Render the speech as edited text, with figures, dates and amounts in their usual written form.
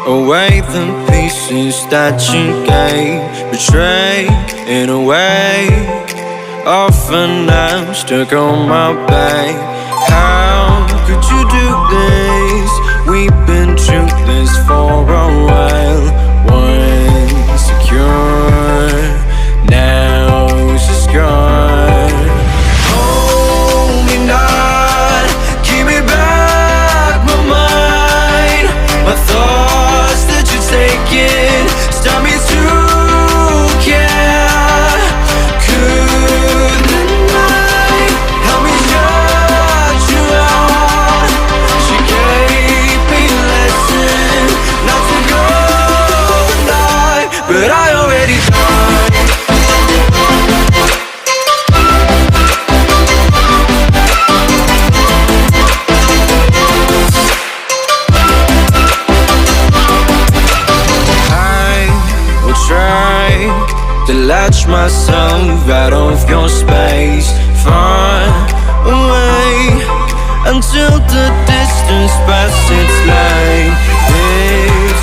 away the pieces that you gave. Betrayed in a way, often I'm stuck on my back. How could you do this? We've been through this for a while. Once secure, now it's just gone. Hold me not, give me back my mind. My thoughts that you're taking stop me to care. Could the night help me shut you out? She gave me a lesson not to go tonight, but I already died. Try to latch myself out of your space, far away, until the distance passes its light.